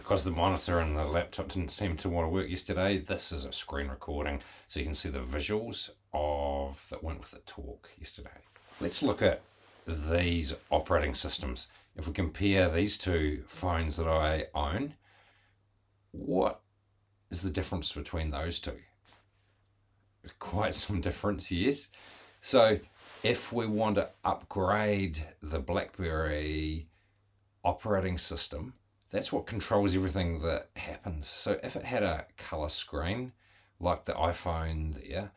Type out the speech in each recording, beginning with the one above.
because the monitor and the laptop didn't seem to want to work yesterday, this is a screen recording so you can see the visuals of that went with the talk yesterday. Let's look at these operating systems. If we compare these two phones that I own, what is the difference between those two? Quite some difference, yes. So if we want to upgrade the BlackBerry operating system, that's what controls everything that happens. So if it had a color screen like the iPhone there,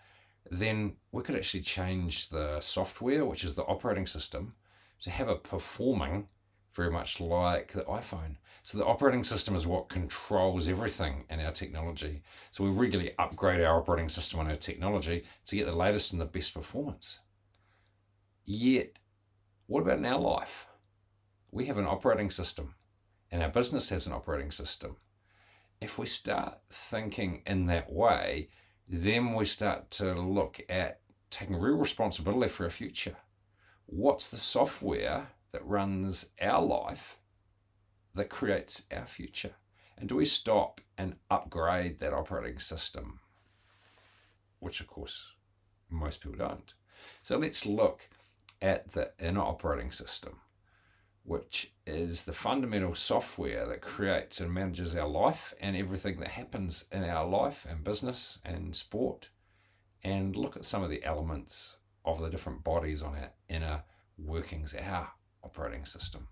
then we could actually change the software, which is the operating system, to have it performing very much like the iPhone. So the operating system is what controls everything in our technology. So we regularly upgrade our operating system on our technology to get the latest and the best performance. Yet, what about in our life? We have an operating system, and our business has an operating system. If we start thinking in that way, then we start to look at taking real responsibility for our future. What's the software that runs our life that creates our future? And do we stop and upgrade that operating system? Which, of course, most people don't. So let's look at the inner operating system, which is the fundamental software that creates and manages our life and everything that happens in our life and business and sport, and look at some of the elements of the different bodies on our inner workings, our operating system.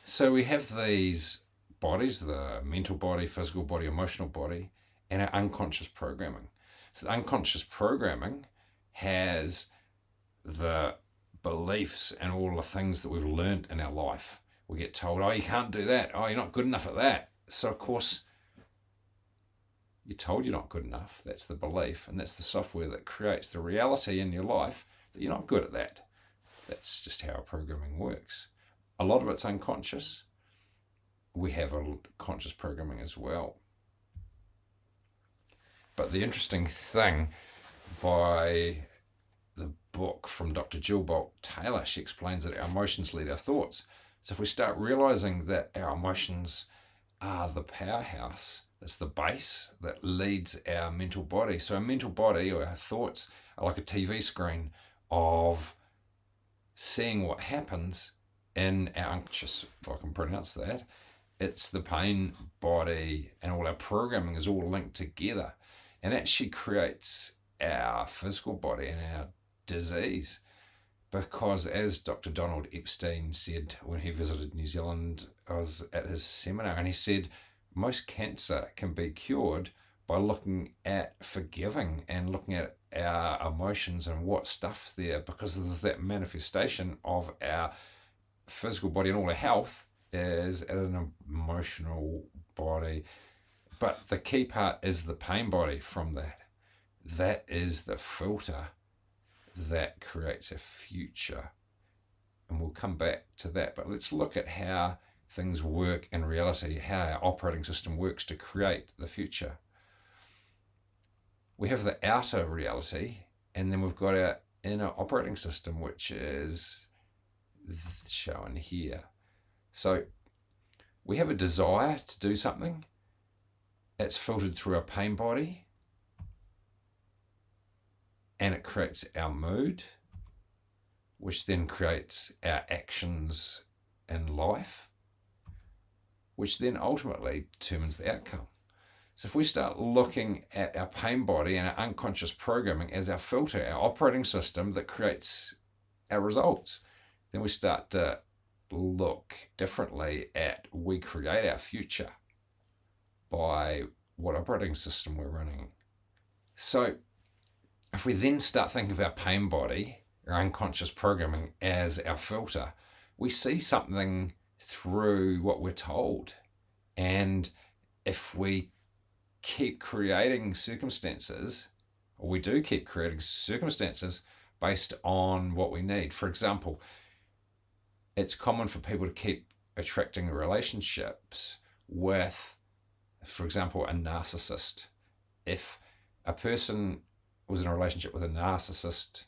So we have these bodies, the mental body, physical body, emotional body, and our unconscious programming. So the unconscious programming has the beliefs and all the things that we've learned in our life. We get told, oh, you can't do that. Oh, you're not good enough at that. So, of course, you're told you're not good enough. That's the belief, and that's the software that creates the reality in your life that you're not good at that. That's just how our programming works. A lot of it's unconscious. We have a conscious programming as well. But the interesting thing by the book from Dr. Jill Bolte Taylor, she explains that our emotions lead our thoughts. So if we start realizing that our emotions are the powerhouse, that's the base that leads our mental body. So our mental body or our thoughts are like a TV screen of seeing what happens in our unconscious, if I can pronounce that. It's the pain body, and all our programming is all linked together. And actually creates our physical body and our disease, because as Dr. Donald Epstein said when he visited New Zealand, I was at his seminar, and he said most cancer can be cured by looking at forgiving and looking at our emotions and what stuff's there, because there's that manifestation of our physical body, and all our health is at an emotional body. But the key part is the pain body from that. That is the filter that creates a future. And we'll come back to that. But let's look at how things work in reality, how our operating system works to create the future. We have the outer reality, and then we've got our inner operating system, which is shown here. So we have a desire to do something. It's filtered through our pain body, and it creates our mood, which then creates our actions in life, which then ultimately determines the outcome. So if we start looking at our pain body and our unconscious programming as our filter, our operating system that creates our results, then we start to look differently at we create our future by what operating system we're running. So if we then start thinking of our pain body, our unconscious programming as our filter, we see something through what we're told. And if we keep creating circumstances, or we do keep creating circumstances based on what we need. For example, it's common for people to keep attracting relationships with, for example, a narcissist. If a person was in a relationship with a narcissist,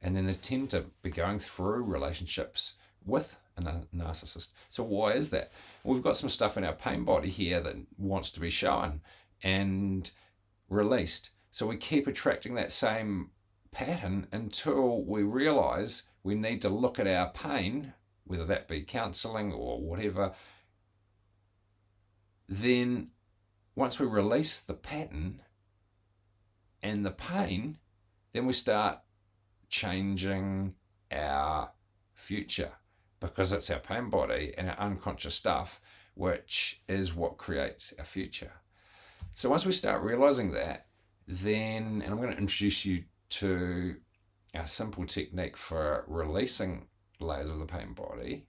and then they tend to be going through relationships with a narcissist. So why is that? We've got some stuff in our pain body here that wants to be shown and released. So we keep attracting that same pattern until we realize we need to look at our pain, whether that be counseling or whatever. Then once we release the pattern and the pain, then we start changing our future, because it's our pain body and our unconscious stuff which is what creates our future. So once we start realizing that, then, and I'm going to introduce you to a simple technique for releasing layers of the pain body,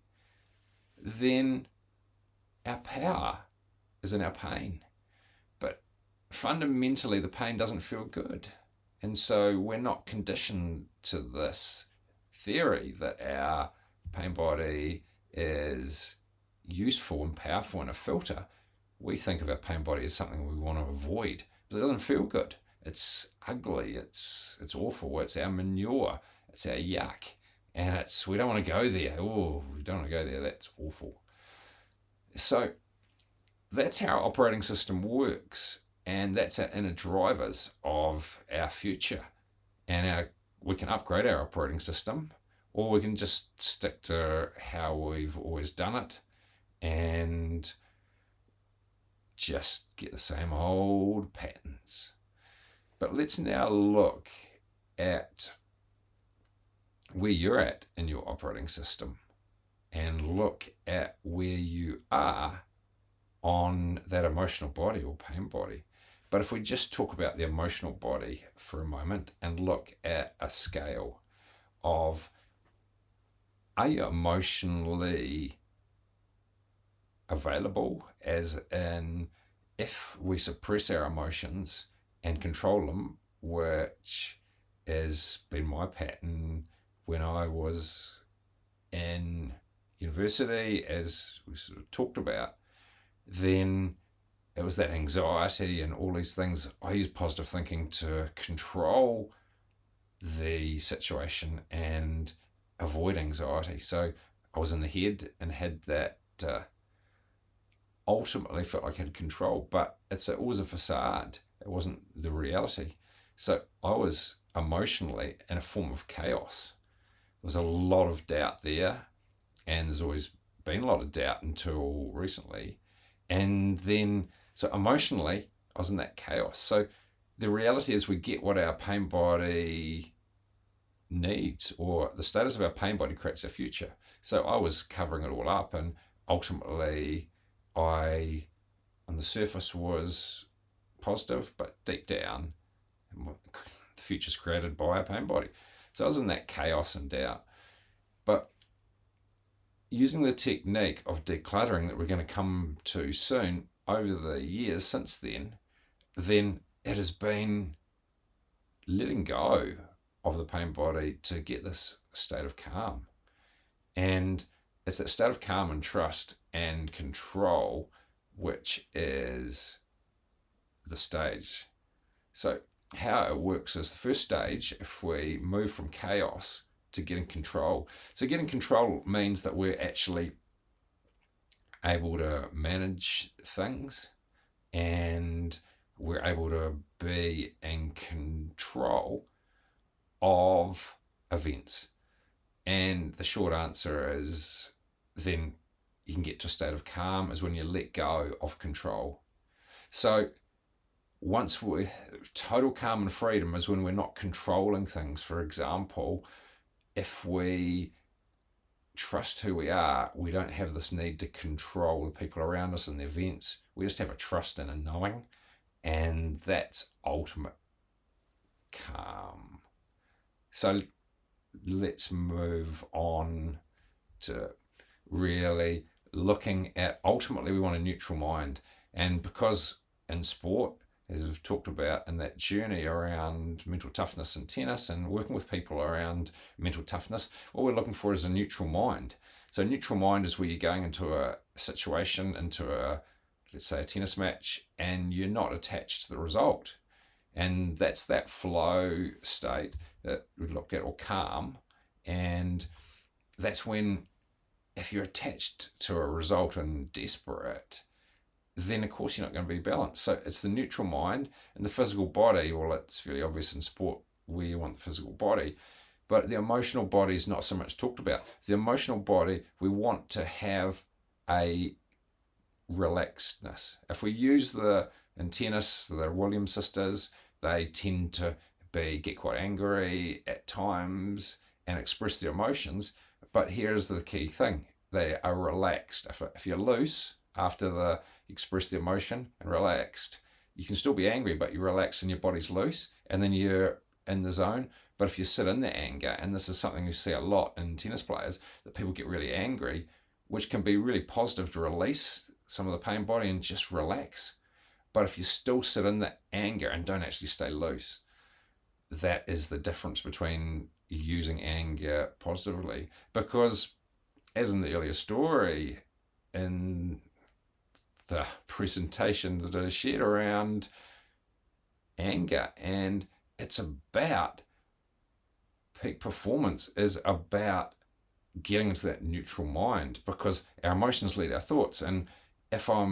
then our power is in our pain. But fundamentally, the pain doesn't feel good. And so we're not conditioned to this theory that our pain body is useful and powerful and a filter. We think of our pain body as something we want to avoid, but it doesn't feel good. It's ugly, it's awful, it's our manure, it's our yuck, and we don't want to go there. Oh, we don't want to go there, that's awful. So that's how our operating system works, and that's our inner drivers of our future. And we can upgrade our operating system, or we can just stick to how we've always done it and just get the same old patterns. But let's now look at where you're at in your operating system and look at where you are on that emotional body or pain body. But if we just talk about the emotional body for a moment and look at a scale of, are you emotionally available, as in, if we suppress our emotions and control them, which has been my pattern when I was in university, as we sort of talked about, then it was that anxiety and all these things. I used positive thinking to control the situation and avoid anxiety. So I was in the head and had that, ultimately felt like I had control, but it's always a facade. It wasn't the reality. So I was emotionally in a form of chaos. There was a lot of doubt there, and there's always been a lot of doubt until recently. And then, so emotionally, I was in that chaos. So the reality is we get what our pain body needs, or the status of our pain body creates our future. So I was covering it all up, and ultimately I, on the surface, was positive, but deep down, the future's created by our pain body. So I was in that chaos and doubt. But using the technique of decluttering that we're going to come to soon, over the years since then it has been letting go of the pain body to get this state of calm. And it's that state of calm and trust and control which is the stage. So how it works is, the first stage, if we move from chaos to getting control. So getting control means that we're actually able to manage things, and we're able to be in control of events. And the short answer is, then you can get to a state of calm is when you let go of control. So once we're total calm and freedom is when we're not controlling things. For example, if we trust who we are, we don't have this need to control the people around us and the events. We just have a trust and a knowing, and that's ultimate calm. So let's move on to really looking at, ultimately we want a neutral mind. And because in sport, as we've talked about in that journey around mental toughness in tennis and working with people around mental toughness, what we're looking for is a neutral mind. So a neutral mind is where you're going into a situation, into a, let's say, a tennis match, and you're not attached to the result. And that's that flow state that we look at, or calm. And that's when if you're attached to a result and desperate, then of course you're not going to be balanced. So it's the neutral mind and the physical body. Well, it's fairly obvious in sport where you want the physical body, but the emotional body is not so much talked about. The emotional body, we want to have a relaxedness. If we use in tennis, the Williams sisters, they tend to get quite angry at times and express their emotions. But here's the key thing: they are relaxed. If you're loose after the express the emotion and relaxed, you can still be angry, but you're relaxed and your body's loose, and then you're in the zone. But if you sit in the anger, and this is something you see a lot in tennis players, that people get really angry, which can be really positive to release some of the pain body and just relax. But if you still sit in the anger and don't actually stay loose, that is the difference between using anger positively. Because as in the earlier story, in the presentation that I shared around anger, and it's about peak performance is about getting into that neutral mind, because our emotions lead our thoughts. And if I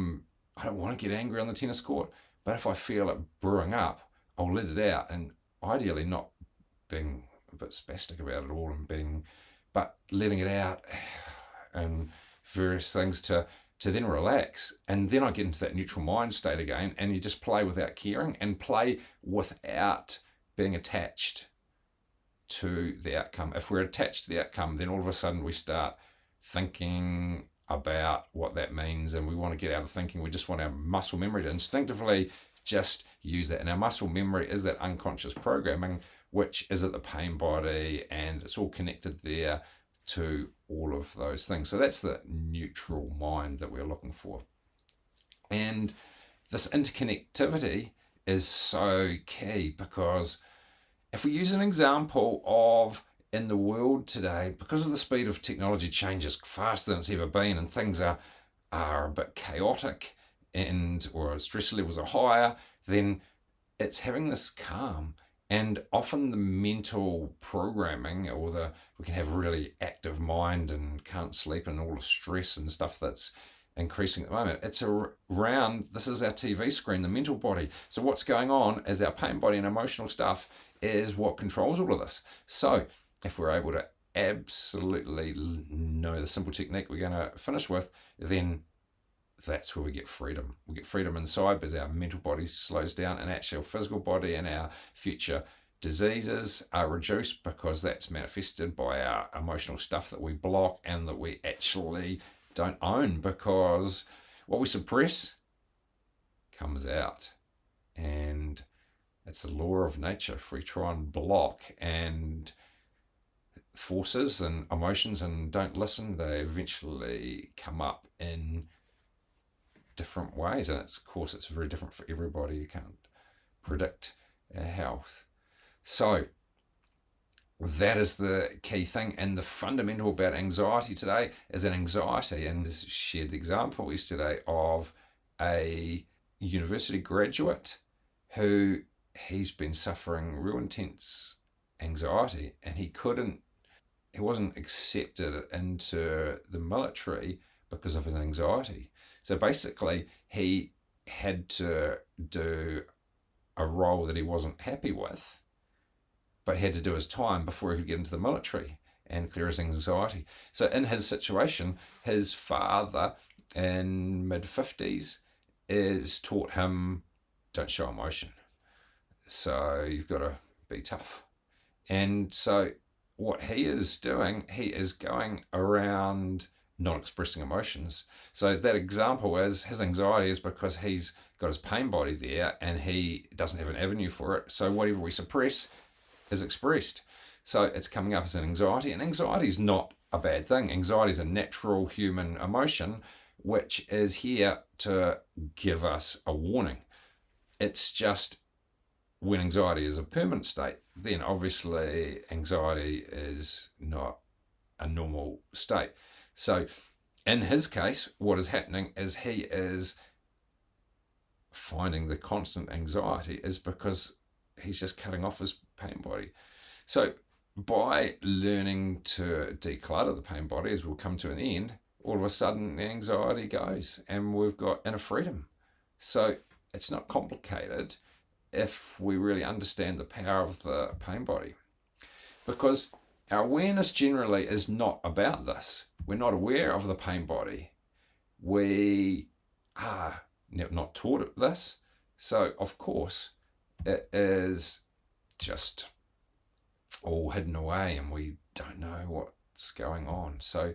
don't want to get angry on the tennis court, but if I feel it brewing up, I'll let it out, and ideally not being a bit spastic about it all but letting it out and various things to then relax. And then I get into that neutral mind state again, and you just play without caring and play without being attached to the outcome. If we're attached to the outcome, then all of a sudden we start thinking about what that means, and we want to get out of thinking. We just want our muscle memory to instinctively just use that. And our muscle memory is that unconscious programming, which is at the pain body, and it's all connected there to all of those things. So that's the neutral mind that we're looking for. And this interconnectivity is so key, because if we use an example of in the world today, because of the speed of technology changes faster than it's ever been, and things are a bit chaotic, or stress levels are higher, then it's having this calm. And often the mental programming, we can have really active mind and can't sleep, and all the stress and stuff that's increasing at the moment. It's around, this is our TV screen, the mental body. So what's going on is our pain body and emotional stuff is what controls all of this. So if we're able to absolutely know the simple technique we're going to finish with, then that's where we get freedom. We get freedom inside because our mental body slows down, and actually our physical body and our future diseases are reduced, because that's manifested by our emotional stuff that we block and that we actually don't own, because what we suppress comes out. And it's the law of nature. If we try and block and forces and emotions and don't listen, they eventually come up in different ways. And of course it's very different for everybody. You can't predict our health. So that is the key thing. And the fundamental about anxiety today is an anxiety, and shared the example yesterday of a university graduate who he's been suffering real intense anxiety, and he wasn't accepted into the military because of his anxiety. So basically he had to do a role that he wasn't happy with, but he had to do his time before he could get into the military and clear his anxiety. So in his situation, his father in mid-50s is taught him, don't show emotion. So you've got to be tough. And so what he is doing, he is going around not expressing emotions. So that example is his anxiety is because he's got his pain body there and he doesn't have an avenue for it. So whatever we suppress is expressed. So it's coming up as an anxiety, and anxiety is not a bad thing. Anxiety is a natural human emotion which is here to give us a warning. It's just when anxiety is a permanent state, then obviously anxiety is not a normal state. So in his case, what is happening is he is finding the constant anxiety is because he's just cutting off his pain body. So by learning to declutter the pain body, as we'll come to in the end, all of a sudden the anxiety goes and we've got inner freedom. So it's not complicated if we really understand the power of the pain body. Because our awareness generally is not about this. We're not aware of the pain body. We are not taught this. So, of course, it is just all hidden away and we don't know what's going on. So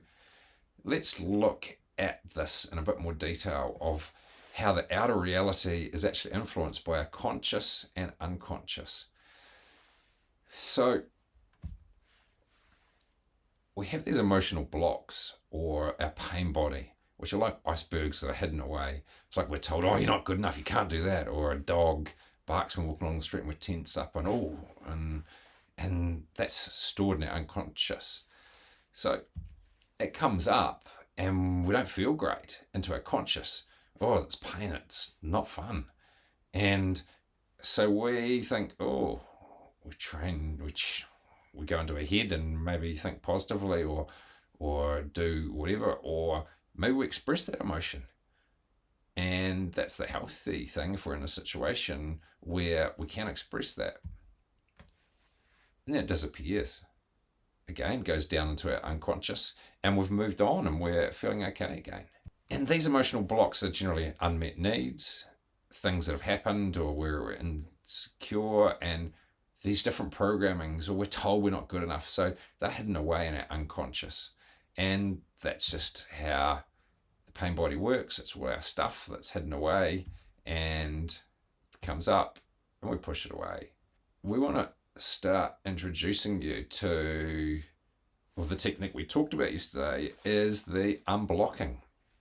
let's look at this in a bit more detail of how the outer reality is actually influenced by our conscious and unconscious. So we have these emotional blocks or our pain body, which are like icebergs that are hidden away. It's like we're told, oh, you're not good enough, you can't do that. Or a dog barks when we're walking along the street and we're tense up and that's stored in our unconscious. So it comes up and we don't feel great into our conscious. Oh, it's pain, it's not fun. And so we think, oh, we go into our head and maybe think positively or do whatever, or maybe we express that emotion. And that's the healthy thing if we're in a situation where we can express that. And then it disappears. Again, goes down into our unconscious, and we've moved on and we're feeling okay again. And these emotional blocks are generally unmet needs, things that have happened, or we're insecure, and these different programmings, or we're told we're not good enough. So they're hidden away in our unconscious. And that's just how the pain body works. It's all our stuff that's hidden away and it comes up and we push it away. We want to start introducing you to, well, the technique we talked about yesterday is the unblocking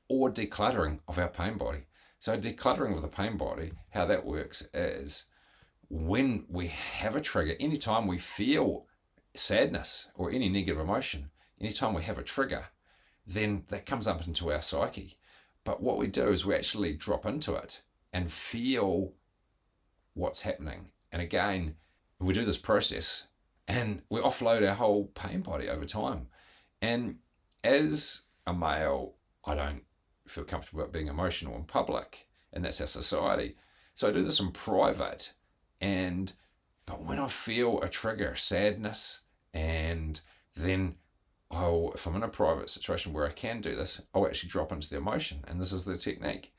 or decluttering of our pain body. So decluttering of the pain body, how that works is when we have a trigger, anytime we feel sadness or any negative emotion, anytime we have a trigger, then that comes up into our psyche. But what we do is we actually drop into it and feel what's happening. And again, we do this process and we offload our whole pain body over time. And as a male, I don't feel comfortable about being emotional in public, and that's our society. So I do this in private. But when I feel a trigger, sadness, and then if I'm in a private situation where I can do this, I'll actually drop into the emotion, and this is the technique.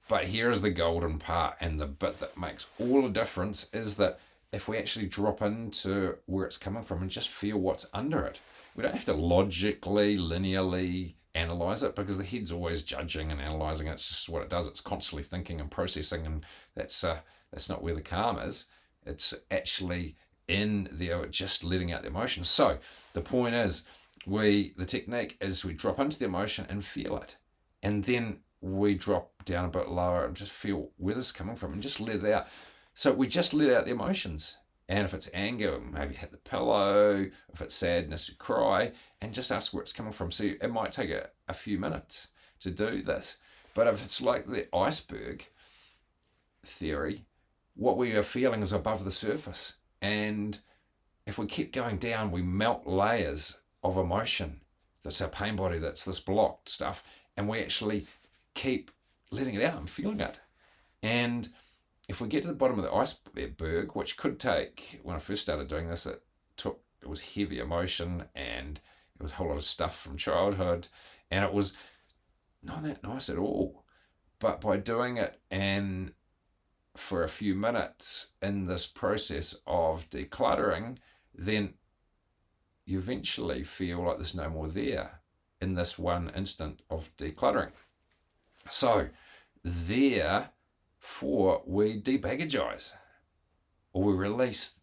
But here's the golden part, and the bit that makes all the difference is that if we actually drop into where it's coming from and just feel what's under it, we don't have to logically, linearly analyze it, because the head's always judging and analyzing. It's just what it does. It's constantly thinking and processing, and that's not where the calm is. It's actually in there, just letting out the emotion. So the point is, the technique is we drop into the emotion and feel it, and then we drop down a bit lower and just feel where this is coming from and just let it out. So we just let out the emotions. And if it's anger, maybe hit the pillow. If it's sadness, you cry, and just ask where it's coming from. So it might take a few minutes to do this. But if it's like the iceberg theory, what we are feeling is above the surface. And if we keep going down, we melt layers of emotion. That's our pain body, that's this blocked stuff. And we actually keep letting it out and feeling it. And if we get to the bottom of the iceberg, which could take, when I first started doing this, it was heavy emotion and it was a whole lot of stuff from childhood, and it was not that nice at all. But by doing it and for a few minutes in this process of decluttering, then you eventually feel like there's no more there in this one instant of decluttering. So therefore, we debaggagize, or we release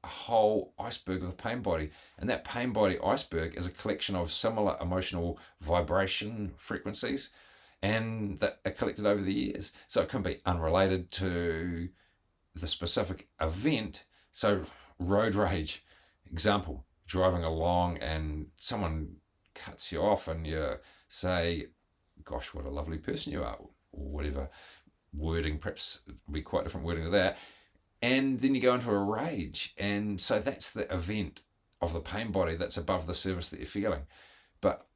a whole iceberg of the pain body. And that pain body iceberg is a collection of similar emotional vibration frequencies, and that are collected over the years. So it can be unrelated to the specific event. So road rage, example, driving along and someone cuts you off and you say, gosh, what a lovely person you are, or whatever wording, perhaps would be quite different wording to that. And then you go into a rage. And so that's the event of the pain body that's above the surface that you're feeling. But,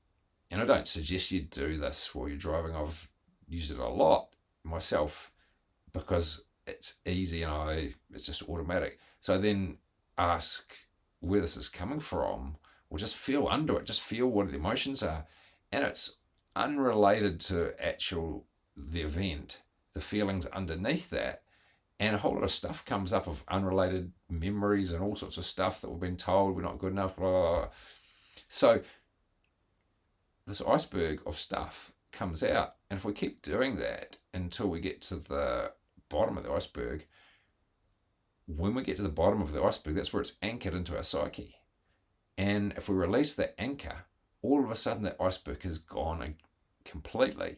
and I don't suggest you do this while you're driving. I've used it a lot myself because it's easy and it's just automatic. So I then ask where this is coming from, or just feel under it, just feel what the emotions are. And it's unrelated to the event, the feelings underneath that. And a whole lot of stuff comes up of unrelated memories and all sorts of stuff that we've been told we're not good enough, blah, blah, blah. So this iceberg of stuff comes out. And if we keep doing that until we get to the bottom of the iceberg, when we get to the bottom of the iceberg, that's where it's anchored into our psyche. And if we release that anchor, all of a sudden that iceberg has gone completely.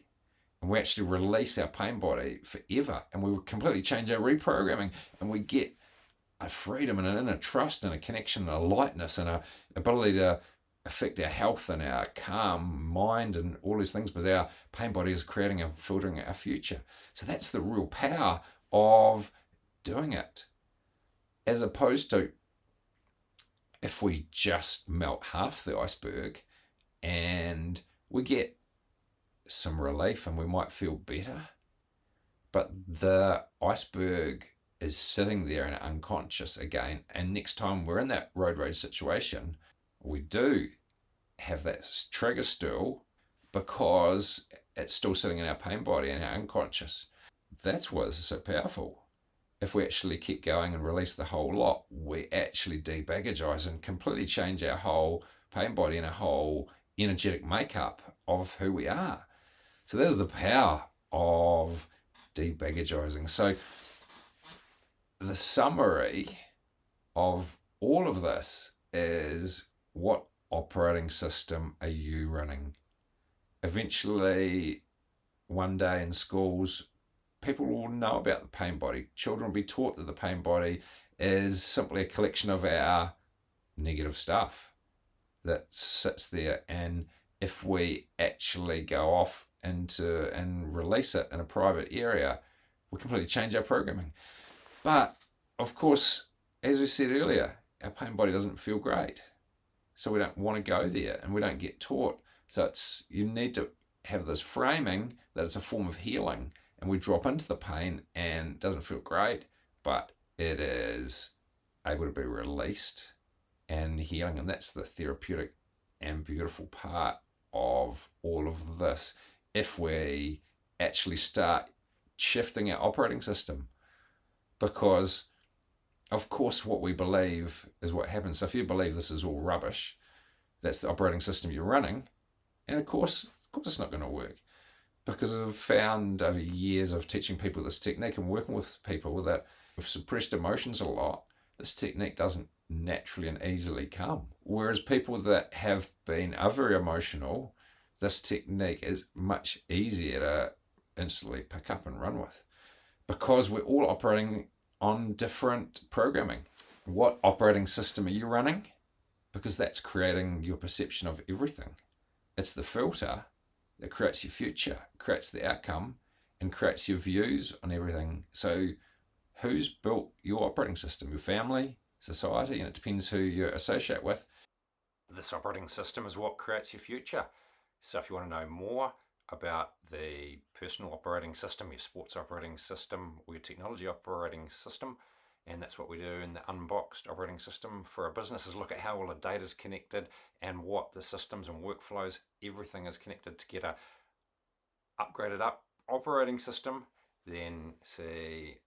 And we actually release our pain body forever. And we completely change our reprogramming. And we get a freedom and an inner trust and a connection and a lightness and a ability to affect our health and our calm mind and all these things, because our pain body is creating and filtering our future. So that's the real power of doing it. As opposed to if we just melt half the iceberg and we get some relief and we might feel better, but the iceberg is sitting there and unconscious again. And next time we're in that road rage situation, we do have that trigger still because it's still sitting in our pain body and our unconscious. That's what is so powerful. If we actually keep going and release the whole lot, we actually debaggagize and completely change our whole pain body and our whole energetic makeup of who we are. So that is the power of debaggagizing. So the summary of all of this is, what operating system are you running? Eventually, one day in schools, people will know about the pain body. Children will be taught that the pain body is simply a collection of our negative stuff that sits there. And if we actually go off into and release it in a private area, we completely change our programming. But of course, as we said earlier, our pain body doesn't feel great. So we don't want to go there and we don't get taught. So you need to have this framing that it's a form of healing. And we drop into the pain and it doesn't feel great, but it is able to be released and healing. And that's the therapeutic and beautiful part of all of this. If we actually start shifting our operating system, because of course what we believe is what happens. So if you believe this is all rubbish, that's the operating system you're running. And of course it's not going to work. Because I've found over years of teaching people this technique and working with people that have suppressed emotions a lot, this technique doesn't naturally and easily come. Whereas people that are very emotional, this technique is much easier to instantly pick up and run with. Because we're all operating on different programming. What operating system are you running? Because that's creating your perception of everything. It's the filter that creates your future, creates the outcome, and creates your views on everything. So who's built your operating system? Your family, society, and it depends who you associate with. This operating system is what creates your future. So if you want to know more about the personal operating system, your sports operating system, or your technology operating system, and that's what we do in the Unboxed operating system for a business, is look at how all the data is connected and what the systems and workflows, everything is connected to get a upgraded up operating system. Then see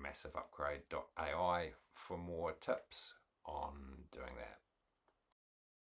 massiveupgrade.ai for more tips on doing that.